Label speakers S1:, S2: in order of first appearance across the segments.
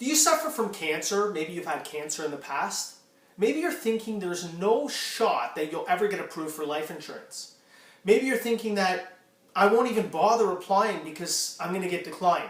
S1: Do you suffer from cancer? Maybe you've had cancer in the past. Maybe you're thinking there's no shot that you'll ever get approved for life insurance. Maybe you're thinking that I won't even bother applying because I'm going to get declined.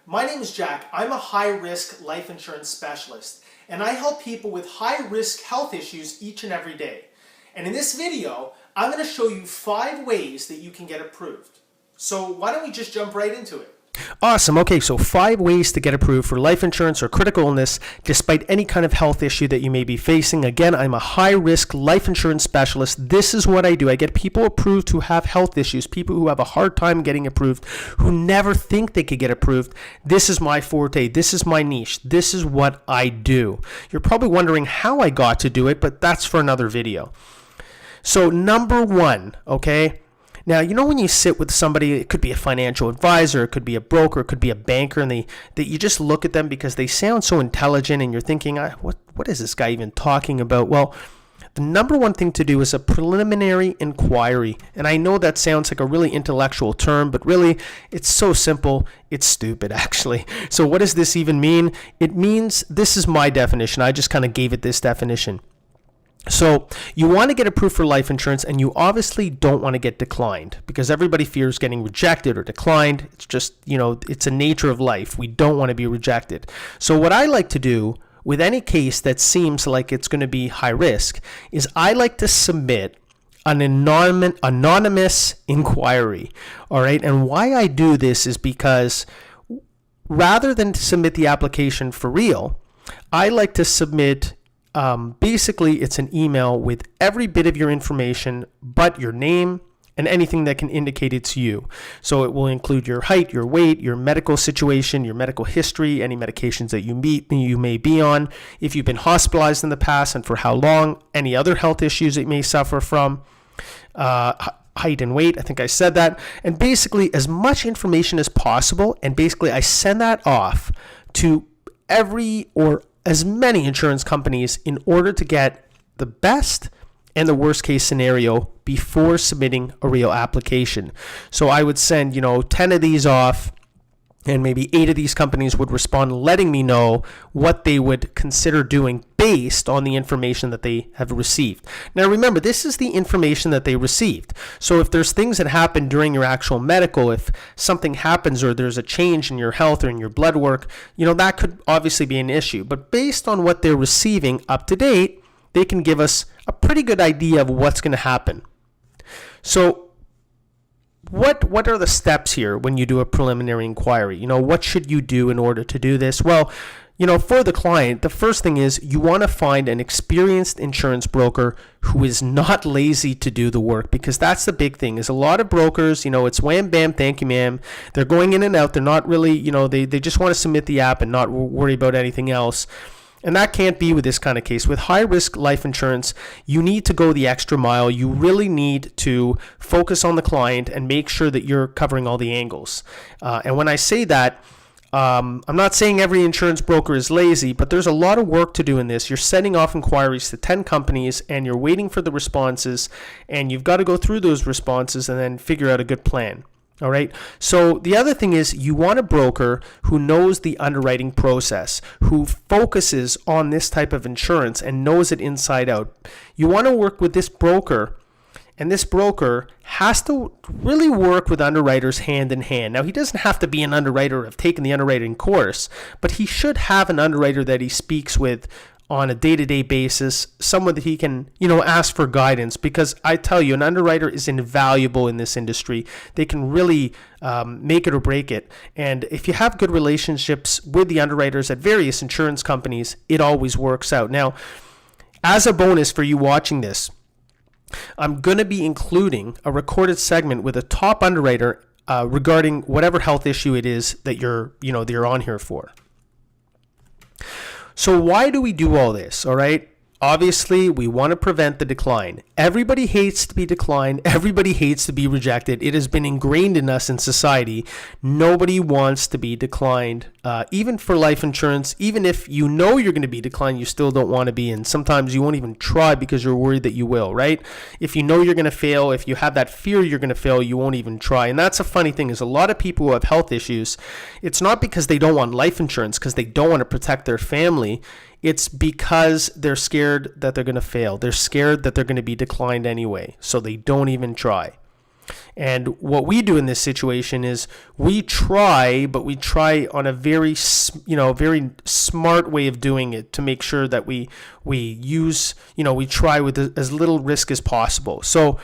S1: My name is Jack. I'm a high-risk life insurance specialist, and I help people with high-risk health issues each and every day. And in this video, I'm going to show you 5 ways that you can get approved. So why don't we just jump right into it?
S2: Awesome. Okay, so 5 ways to get approved for life insurance or critical illness despite any kind of health issue that you may be facing. Again, I'm a high-risk life insurance specialist. This is what I do. I get people approved who have health issues, people who have a hard time getting approved, who never think they could get approved. This is my forte. This is my niche. This is what I do. You're probably wondering how I got to do it, but that's for another video. So number 1, okay? Now, you know when you sit with somebody, it could be a financial advisor, it could be a broker, it could be a banker, and that you just look at them because they sound so intelligent and you're thinking, what is this guy even talking about? Well, the number 1 thing to do is a preliminary inquiry. And I know that sounds like a really intellectual term, but really it's so simple, it's stupid actually. So what does this even mean? It means, this is my definition, I just kind of gave it this definition. So you want to get approved for life insurance, and you obviously don't want to get declined because everybody fears getting rejected or declined. It's just, it's a nature of life. We don't want to be rejected. So what I like to do with any case that seems like it's going to be high risk is I like to submit an anonymous inquiry. All right. And why I do this is because rather than submit the application for real, I like to submit basically, it's an email with every bit of your information but your name and anything that can indicate it's you. So it will include your height, your weight, your medical situation, your medical history, any medications that you may be on, if you've been hospitalized in the past and for how long, any other health issues that you may suffer from, height and weight, I think I said that, and basically as much information as possible, and basically I send that off to every or as many insurance companies in order to get the best and the worst case scenario before submitting a real application. So I would send, 10 of these off, and maybe 8 of these companies would respond letting me know what they would consider doing based on the information that they have received. Now remember, this is the information that they received. So if there's things that happen during your actual medical, if something happens or there's a change in your health or in your blood work, that could obviously be an issue. But based on what they're receiving up to date, they can give us a pretty good idea of what's going to happen. So what are the steps here when you do a preliminary inquiry? What should you do in order to do this? Well, for the client, the first thing is you want to find an experienced insurance broker who is not lazy to do the work, because that's the big thing. Is a lot of brokers, it's wham, bam, thank you, ma'am. They're going in and out. They're not really, they just want to submit the app and not worry about anything else. And that can't be with this kind of case. With high-risk life insurance, you need to go the extra mile. You really need to focus on the client and make sure that you're covering all the angles. And when I say that, I'm not saying every insurance broker is lazy, but there's a lot of work to do in this. You're sending off inquiries to 10 companies, and you're waiting for the responses, and you've got to go through those responses and then figure out a good plan. All right. So the other thing is you want a broker who knows the underwriting process, who focuses on this type of insurance and knows it inside out. You want to work with this broker, and this broker has to really work with underwriters hand in hand. Now, he doesn't have to be an underwriter or have taken the underwriting course, but he should have an underwriter that he speaks with on a day-to-day basis, someone that he can, ask for guidance, because I tell you, an underwriter is invaluable in this industry. They can really make it or break it. And if you have good relationships with the underwriters at various insurance companies, it always works out. Now, as a bonus for you watching this, I'm going to be including a recorded segment with a top underwriter regarding whatever health issue it is that you're on here for. So why do we do all this, all right? Obviously, we want to prevent the decline. Everybody hates to be declined. Everybody hates to be rejected. It has been ingrained in us in society. Nobody wants to be declined even for life insurance, even if you know you're going to be declined, you still don't want to be. And sometimes you won't even try because you're worried that you will, right? If you know you're going to fail, if you have that fear you're going to fail, you won't even try. And that's a funny thing is a lot of people who have health issues, it's not because they don't want life insurance, because they don't want to protect their family. It's because they're scared that they're going to fail. They're scared that they're going to be declined anyway. So they don't even try. And what we do in this situation is we try, but we try on a very smart way of doing it to make sure that we try with as little risk as possible. So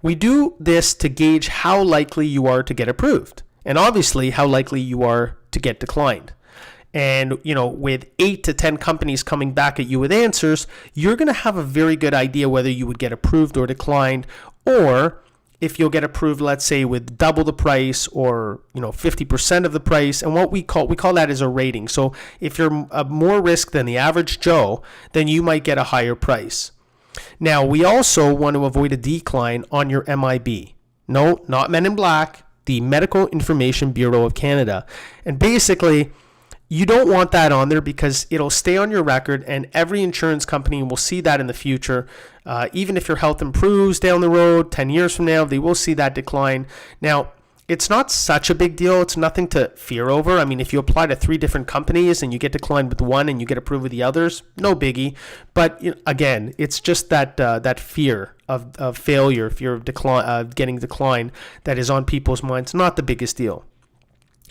S2: we do this to gauge how likely you are to get approved, and obviously how likely you are to get declined. And, with 8 to 10 companies coming back at you with answers, you're going to have a very good idea whether you would get approved or declined, or if you'll get approved, let's say with double the price or 50% of the price. And what we call that is a rating. So if you're more risk than the average Joe, then you might get a higher price. Now, we also want to avoid a decline on your MIB. No, not Men in Black, the Medical Information Bureau of Canada. And basically, you don't want that on there because it'll stay on your record, and every insurance company will see that in the future. Even if your health improves down the road, 10 years from now, they will see that decline. Now, it's not such a big deal. It's nothing to fear over. I mean, if you apply to 3 different companies and you get declined with one and you get approved with the others, no biggie. But again, it's just that fear of failure, fear of getting declined that is on people's minds. Not the biggest deal.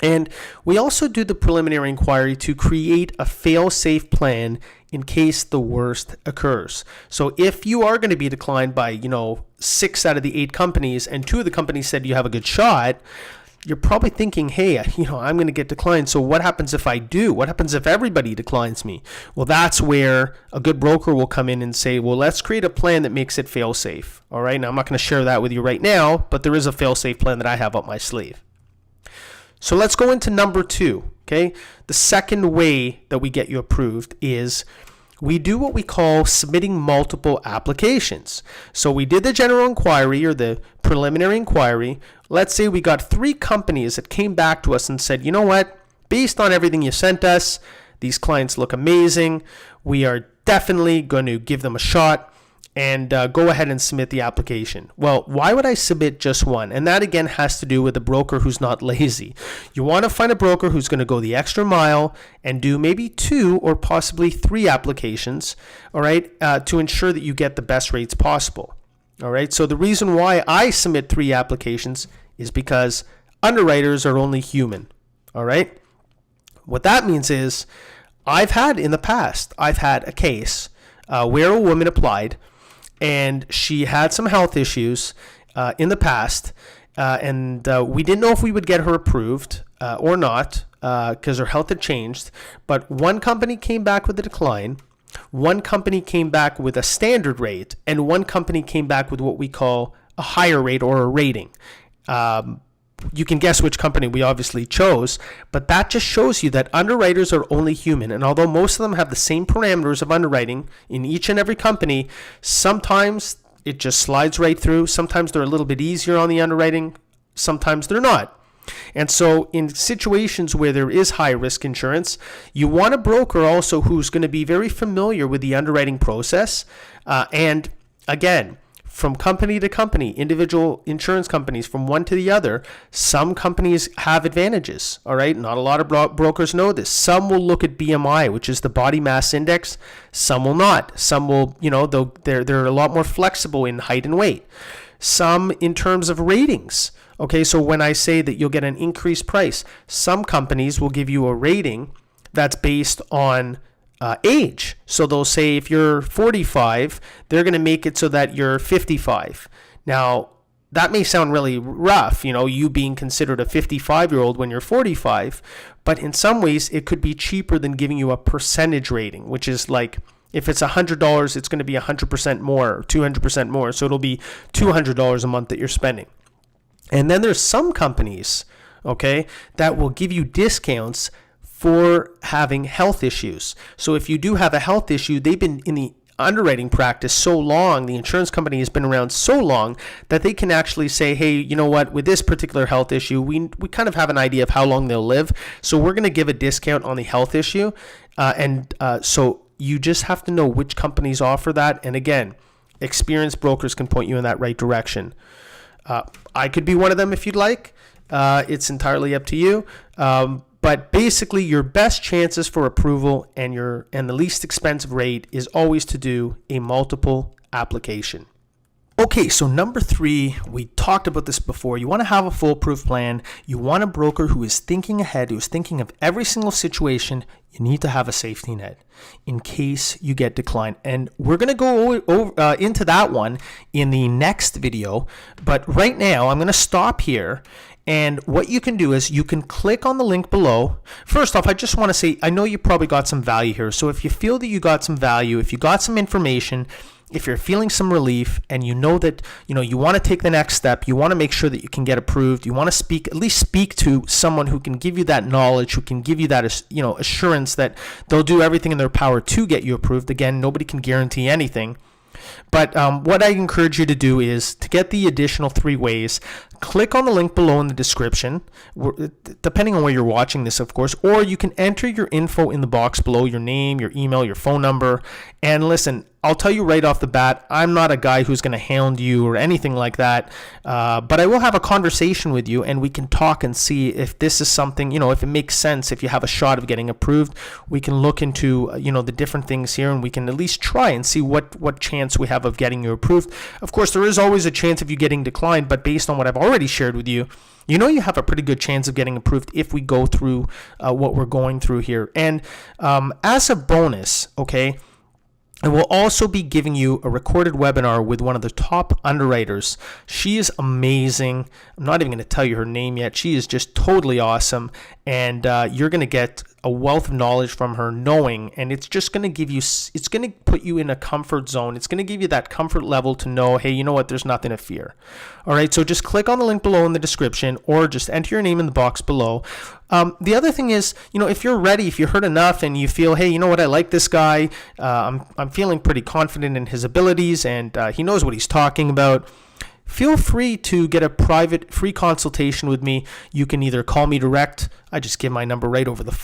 S2: And we also do the preliminary inquiry to create a fail-safe plan in case the worst occurs. So if you are going to be declined by, 6 out of the 8 companies and 2 of the companies said you have a good shot, you're probably thinking, hey, I'm going to get declined. So what happens if I do? What happens if everybody declines me? Well, that's where a good broker will come in and say, well, let's create a plan that makes it fail-safe. All right. Now, I'm not going to share that with you right now, but there is a fail-safe plan that I have up my sleeve. So let's go into number 2, okay? The second way that we get you approved is we do what we call submitting multiple applications. So we did the general inquiry or the preliminary inquiry. Let's say we got 3 companies that came back to us and said, you know what? Based on everything you sent us, these clients look amazing. We are definitely going to give them a shot and go ahead and submit the application. Well, why would I submit just one? And that again has to do with a broker who's not lazy. You want to find a broker who's going to go the extra mile and do maybe 2 or possibly 3 applications, all right, to ensure that you get the best rates possible. All right, so the reason why I submit 3 applications is because underwriters are only human. All right, what that means is I've had a case where a woman applied and she had some health issues in the past, and we didn't know if we would get her approved or not because her health had changed. But one company came back with a decline, one company came back with a standard rate, and one company came back with what we call a higher rate or a rating. You can guess which company we obviously chose, but that just shows you that underwriters are only human. And although most of them have the same parameters of underwriting in each and every company, sometimes it just slides right through. Sometimes they're a little bit easier on the underwriting. Sometimes they're not. And so in situations where there is high risk insurance, you want a broker also who's going to be very familiar with the underwriting process. And again, from company to company, individual insurance companies, from one to the other, some companies have advantages, all right? Not a lot of brokers know this. Some will look at BMI, which is the body mass index. Some will not. Some will, they're a lot more flexible in height and weight. Some in terms of ratings. Okay, so when I say that you'll get an increased price, some companies will give you a rating that's based on age. So they'll say if you're 45, they're going to make it so that you're 55. Now, that may sound really rough, you being considered a 55-year-old when you're 45, but in some ways it could be cheaper than giving you a percentage rating, which is like if it's $100, it's going to be 100% more, or 200% more. So it'll be $200 a month that you're spending. And then there's some companies, okay, that will give you discounts for having health issues. So if you do have a health issue, they've been in the underwriting practice so long, the insurance company has been around so long that they can actually say, hey, you know what, with this particular health issue, we kind of have an idea of how long they'll live. So we're going to give a discount on the health issue. So you just have to know which companies offer that. And again, experienced brokers can point you in that right direction. I could be one of them if you'd like. It's entirely up to you. But basically, your best chances for approval and the least expensive rate is always to do a multiple application. Okay, so number 3, we talked about this before. You want to have a foolproof plan. You want a broker who is thinking ahead, who is thinking of every single situation. You need to have a safety net in case you get declined. And we're going to go into that one in the next video. But right now, I'm going to stop here. And what you can do is you can click on the link below. First off, I just want to say, I know you probably got some value here. So if you feel that you got some value, if you got some information, if you're feeling some relief and you know that you want to take the next step, you want to make sure that you can get approved, you want to at least speak to someone who can give you that knowledge, who can give you that assurance that they'll do everything in their power to get you approved. Again, nobody can guarantee anything. But what I encourage you to do is to get the additional 3 ways, click on the link below in the description, depending on where you're watching this, of course, or you can enter your info in the box below, your name, your email, your phone number. And listen, I'll tell you right off the bat, I'm not a guy who's going to hound you or anything like that, but I will have a conversation with you and we can talk and see if this is something, if it makes sense, if you have a shot of getting approved. We can look into, the different things here and we can at least try and see what chance we have of getting you approved. Of course, there is always a chance of you getting declined, but based on what I've already shared with you, you have a pretty good chance of getting approved if we go through what we're going through here. And as a bonus, okay, I will also be giving you a recorded webinar with one of the top underwriters. She is amazing. I'm not even going to tell you her name yet. She is just totally awesome. And you're going to get a wealth of knowledge from her, knowing, and it's just going to give you, it's going to put you in a comfort zone. It's going to give you that comfort level to know, hey, you know what, there's nothing to fear. All right, so just click on the link below in the description or just enter your name in the box below. The other thing is, if you're ready, if you heard enough and you feel, hey, you know what, I like this guy, I'm feeling pretty confident in his abilities and he knows what he's talking about, feel free to get a private free consultation with me. You can either call me direct. I just give my number right over the,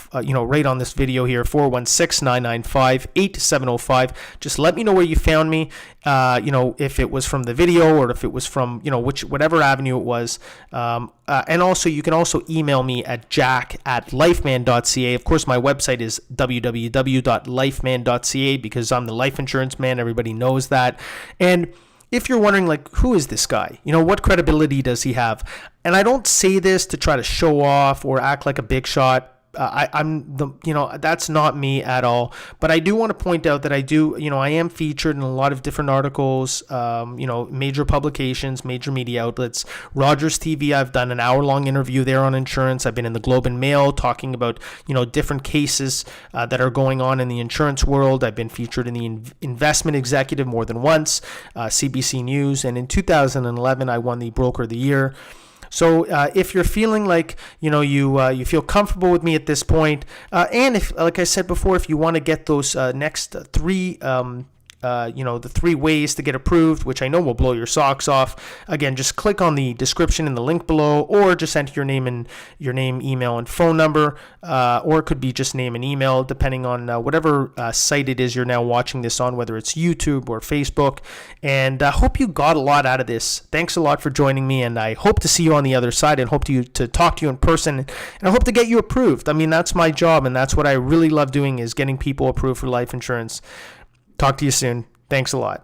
S2: right on this video here, 416-995-8705. Just let me know where you found me. If it was from the video or if it was from, whatever avenue it was. And also, you can also email me at jack@lifeman.ca. Of course, my website is www.lifeman.ca because I'm the life insurance man. Everybody knows that. And if you're wondering, who is this guy? What credibility does he have? And I don't say this to try to show off or act like a big shot. That's not me at all. But I do want to point out that I am featured in a lot of different articles, major publications, major media outlets. Rogers TV, I've done an hour-long interview there on insurance. I've been in the Globe and Mail talking about, different cases that are going on in the insurance world. I've been featured in the Investment Executive more than once, CBC News. And in 2011, I won the Broker of the Year. So if you're feeling like you feel comfortable with me at this point, and if, like I said before, if you want to get those next 3 the 3 ways to get approved, which I know will blow your socks off. Again, just click on the description in the link below, or just enter your name, email, and phone number, or it could be just name and email, depending on whatever site it is you're now watching this on, whether it's YouTube or Facebook. And I hope you got a lot out of this. Thanks a lot for joining me, and I hope to see you on the other side, and hope to talk to you in person, and I hope to get you approved. I mean, that's my job, and that's what I really love doing, is getting people approved for life insurance. Talk to you soon. Thanks a lot.